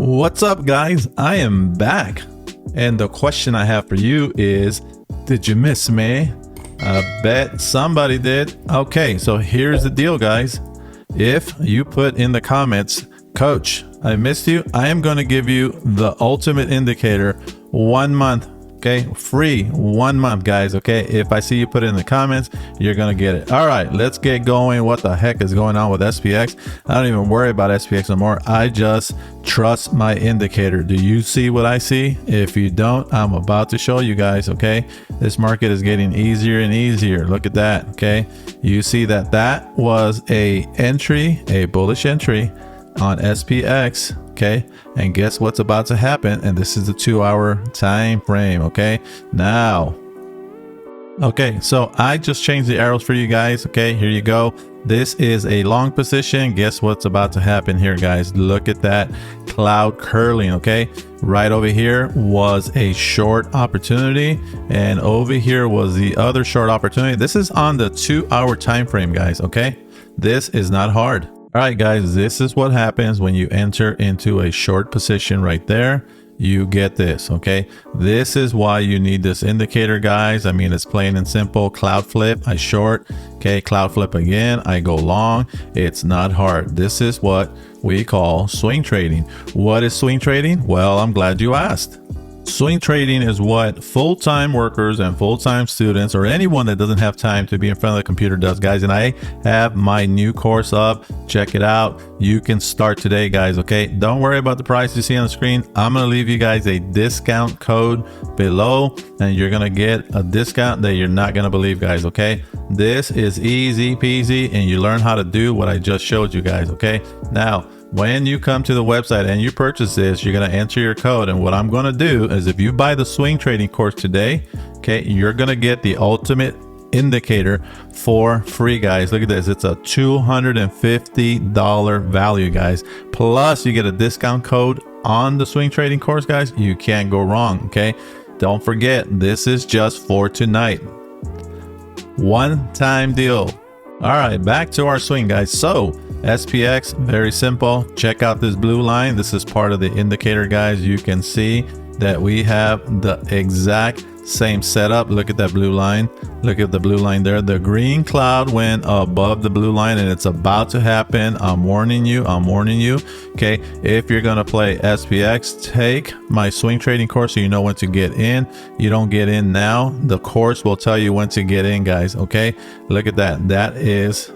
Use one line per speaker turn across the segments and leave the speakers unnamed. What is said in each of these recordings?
What's up, guys? I am back, and the question I have for you is, did you miss me? I bet somebody did. Okay, so here's the deal, guys. If you put in the comments, Coach, I missed you, I am going to give you the ultimate indicator 1 month. Okay, free 1 month, guys. Okay, if I see you put it in the comments, you're gonna get it. All right, let's get going. What the heck is going on with SPX? I don't even worry about SPX no more. I just trust my indicator. Do you see what I see? If you don't, I'm about to show you guys. Okay, this market is getting easier and easier. Look at that. Okay, you see that that was a entry, a bullish entry on SPX. Okay, and guess what's about to happen? And this is the 2-hour time frame. Okay, now, okay, so I just changed the arrows for you guys. Okay, here you go. This is a long position. Guess what's about to happen here, guys? Look at that cloud curling. Okay, right over here was a short opportunity, and over here was the other short opportunity. This is on the 2-hour time frame, guys. Okay, this is not hard. All right, guys, this is what happens when you enter into a short position right there. You get this. Okay, this is why you need this indicator, guys. I mean, it's plain and simple. Cloud flip, I short. Okay, cloud flip again, I go long. It's not hard. This is what we call swing trading. What is swing trading? Well, I'm glad you asked. Swing trading is what full-time workers and full-time students, or anyone that doesn't have time to be in front of the computer, does, guys. And I have my new course up. Check it out. You can start today, guys. Okay, don't worry about the price you see on the screen. I'm gonna leave you guys a discount code below, and you're gonna get a discount that you're not gonna believe, guys. Okay, this is easy peasy, and you learn how to do what I just showed you guys. Okay, now when you come to the website and you purchase this, you're going to enter your code. And what I'm going to do is, if you buy the swing trading course today, okay, you're going to get the ultimate indicator for free, guys. Look at this. It's a $250 value, guys. Plus you get a discount code on the swing trading course, guys. You can't go wrong. Okay, don't forget, this is just for tonight. One-time deal. All right, back to our swing, guys. So SPX, very simple. Check out this blue line. This is part of the indicator, guys. You can see that we have the exact same setup. Look at that blue line. Look at the blue line there. The green cloud went above the blue line, and it's about to happen. I'm warning you. I'm warning you. Okay, if you're going to play SPX, take my swing trading course so you know when to get in. You don't get in now, the course will tell you when to get in, guys. Okay, look at that. That is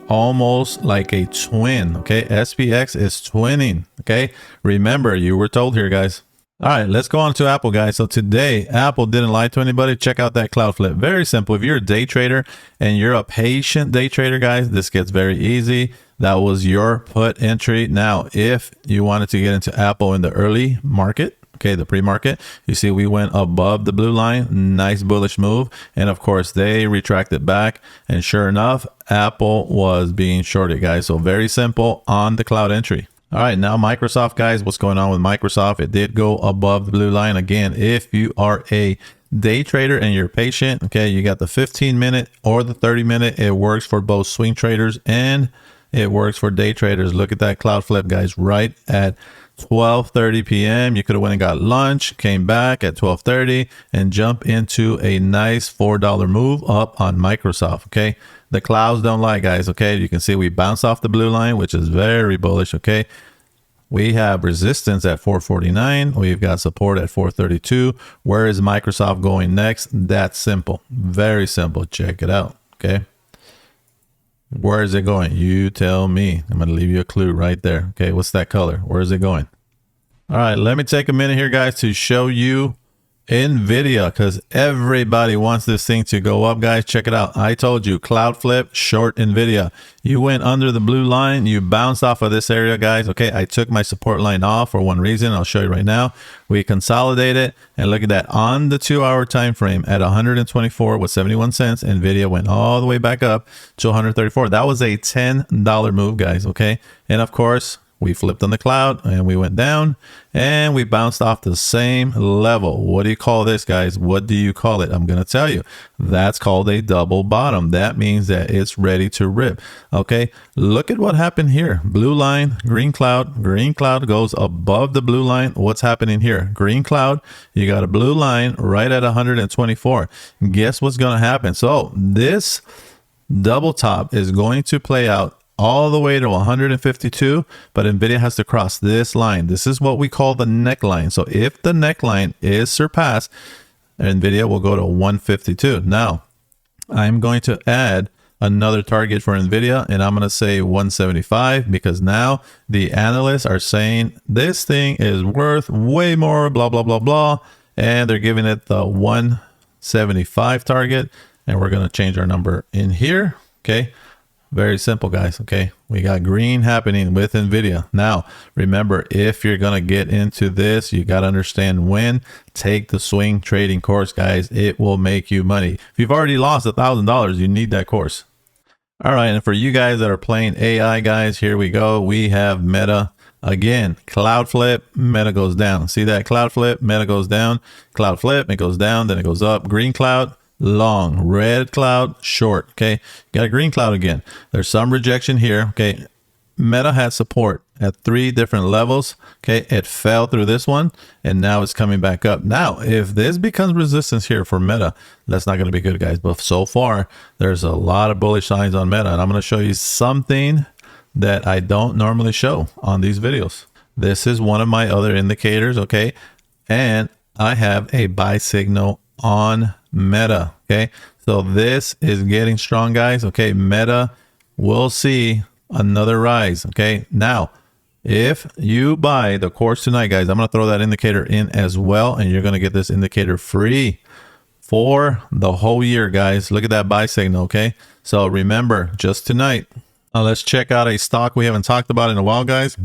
almost like a twin. Okay, SPX is twinning. Okay, remember, you were told here, guys. All right, let's go on to Apple, guys. So today, Apple didn't lie to anybody. Check out that cloud flip. Very simple. If you're a day trader and you're a patient day trader, guys, this gets very easy. That was your put entry. Now, if you wanted to get into Apple in the early market, okay, the pre-market, you see we went above the blue line. Nice bullish move. And of course, they retracted back. And sure enough, Apple was being shorted, guys. So very simple on the cloud entry. All right, now Microsoft, guys, what's going on with Microsoft? It did go above the blue line. Again, if you are a day trader and you're patient, okay, you got the 15-minute or the 30-minute. It works for both swing traders and it works for day traders. Look at that cloud flip, guys, right at 12:30 p.m. You could have went and got lunch, came back at 12:30 and jump into a nice $4 move up on Microsoft. Okay, the clouds don't lie, guys. Okay, you can see we bounced off the blue line, which is very bullish. Okay, we have resistance at 449. We've got support at 432. Where is Microsoft going next? That's simple, very simple. Check it out. Okay, where is it going? You tell me. I'm going to leave you a clue right there. Okay, what's that color? Where is it going? All right, let me take a minute here, guys, to show you NVIDIA, because everybody wants this thing to go up, guys. Check it out. I told you, cloud flip, short NVIDIA. You went under the blue line. You bounced off of this area, guys. Okay, I took my support line off for one reason. I'll show you right now. We consolidated, and look at that. On the 2-hour time frame at 124 with 71 cents, NVIDIA went all the way back up to 134. That was a $10 move, guys. Okay, and of course, We flipped on the cloud and we went down and we bounced off the same level. What do you call this, guys? What do you call it? I'm going to tell you. That's called a double bottom. That means that it's ready to rip. Okay, look at what happened here. Blue line, green cloud goes above the blue line. What's happening here? Green cloud, you got a blue line right at 124. Guess what's going to happen? So this double top is going to play out all the way to 152, but Nvidia has to cross this line. This is what we call the neckline. So if the neckline is surpassed, Nvidia will go to 152. Now I'm going to add another target for Nvidia, and I'm going to say 175, because now the analysts are saying this thing is worth way more, blah blah blah blah, and they're giving it the 175 target. And we're going to change our number in here. Okay, very simple, guys. Okay, we got green happening with Nvidia. Now remember, if you're going to get into this, you got to understand when. Take the swing trading course, guys. It will make you money. If you've already lost $1,000, you need that course. All right, and for you guys that are playing AI, guys, here we go. We have Meta. Again, cloud flip, Meta goes down. See that cloud flip? Meta goes down. Cloud flip, it goes down, then it goes up. Green cloud, long. Red cloud, short. Okay, got a green cloud again. There's some rejection here. Okay, Meta had support at 3 different levels. Okay, it fell through this one and now it's coming back up. Now if this becomes resistance here for Meta, that's not going to be good, guys. But so far there's a lot of bullish signs on Meta, and I'm going to show you something that I don't normally show on these videos. This is one of my other indicators. Okay, and I have a buy signal on Meta. Okay, so this is getting strong, guys. Okay, Meta will see another rise. Okay, now if you buy the course tonight, guys, I'm going to throw that indicator in as well, and you're going to get this indicator free for the whole year, guys. Look at that buy signal. Okay, so remember, just tonight. Let's check out a stock we haven't talked about in a while, guys.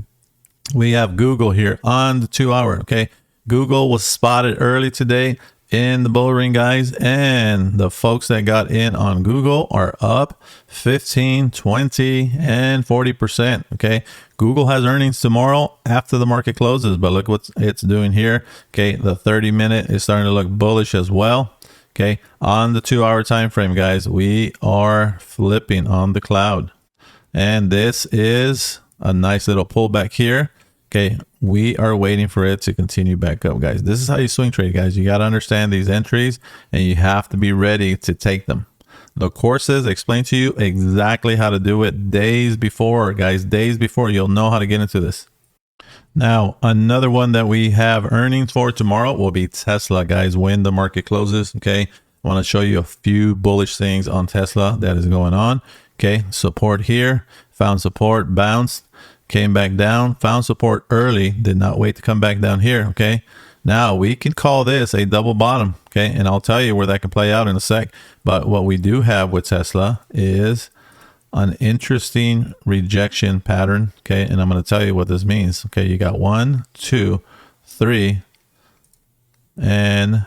We have Google here on the 2 hour. Okay, Google was spotted early today in the bull ring, guys, and the folks that got in on Google are up 15, 20, and 40%. Okay, Google has earnings tomorrow after the market closes, but look what it's doing here. Okay, the 30-minute is starting to look bullish as well. Okay, on the 2 hour time frame, guys, we are flipping on the cloud, and this is a nice little pullback here. Okay, we are waiting for it to continue back up, guys. This is how you swing trade, guys. You got to understand these entries and you have to be ready to take them. The courses explain to you exactly how to do it days before, guys. Days before, you'll know how to get into this. Now, another one that we have earnings for tomorrow will be Tesla, guys, when the market closes. Okay, I want to show you a few bullish things on Tesla that is going on. Okay, support here, found support, bounced, came back down, found support early, did not wait to come back down here. Okay, now we can call this a double bottom. Okay, and I'll tell you where that can play out in a sec. But what we do have with Tesla is an interesting rejection pattern. Okay, and I'm going to tell you what this means. Okay, you got 1, 2, 3, and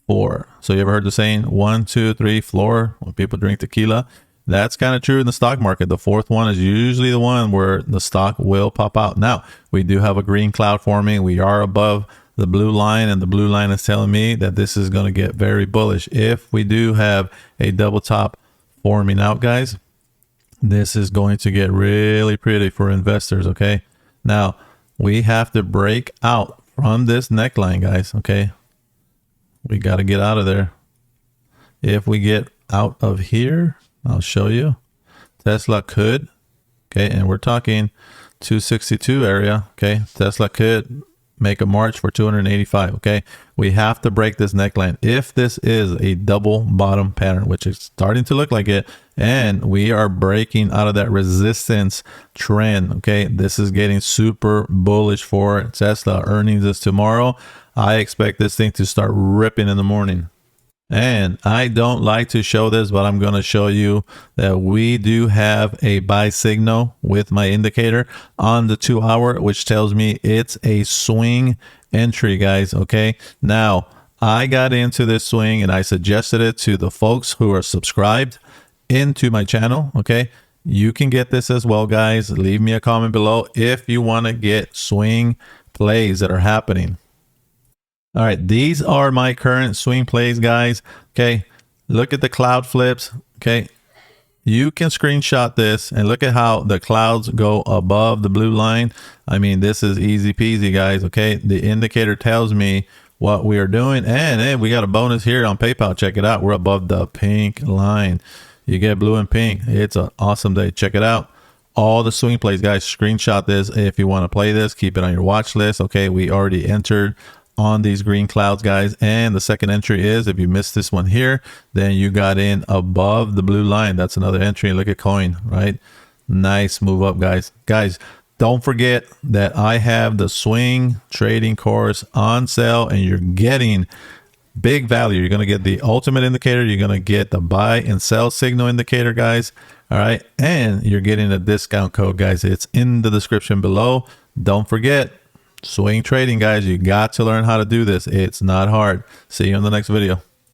4. So you ever heard the saying 1, 2, 3, floor when people drink tequila? That's kind of true in the stock market. The 4th one is usually the one where the stock will pop out. Now, we do have a green cloud forming. We are above the blue line, and the blue line is telling me that this is going to get very bullish. If we do have a double top forming out, guys, this is going to get really pretty for investors. Okay, now we have to break out from this neckline, guys. Okay, we got to get out of there. If we get out of here, I'll show you. Tesla could, okay, and we're talking 262 area. Okay, Tesla could make a march for 285. Okay, we have to break this neckline if this is a double bottom pattern, which is starting to look like it, and we are breaking out of that resistance trend. Okay, this is getting super bullish for Tesla. Earnings is tomorrow. I expect this thing to start ripping in the morning. And I don't like to show this, but I'm going to show you that we do have a buy signal with my indicator on the 2 hour, which tells me it's a swing entry, guys. Okay, now I got into this swing and I suggested it to the folks who are subscribed into my channel. Okay, You can get this as well, guys. Leave me a comment below if you want to get swing plays that are happening. All right, these are my current swing plays, guys. Okay, look at the cloud flips. Okay, you can screenshot this and look at how the clouds go above the blue line. I mean, this is easy peasy, guys. Okay, the indicator tells me what we are doing, and hey, we got a bonus here on PayPal. Check it out. We're above the pink line. You get blue and pink. It's an awesome day. Check it out. All the swing plays, guys. Screenshot this if you want to play this. Keep it on your watch list. Okay, we already entered on these green clouds, guys, and the second entry is, if you missed this one here, then you got in above the blue line. That's another entry. Look at coin, right? Nice move up, guys. Don't forget that I have the swing trading course on sale, and you're getting big value. You're going to get the ultimate indicator. You're going to get the buy and sell signal indicator, guys. All right, and you're getting a discount code, guys. It's in the description below. Don't forget, swing trading, guys. You got to learn how to do this. It's not hard. See you in the next video.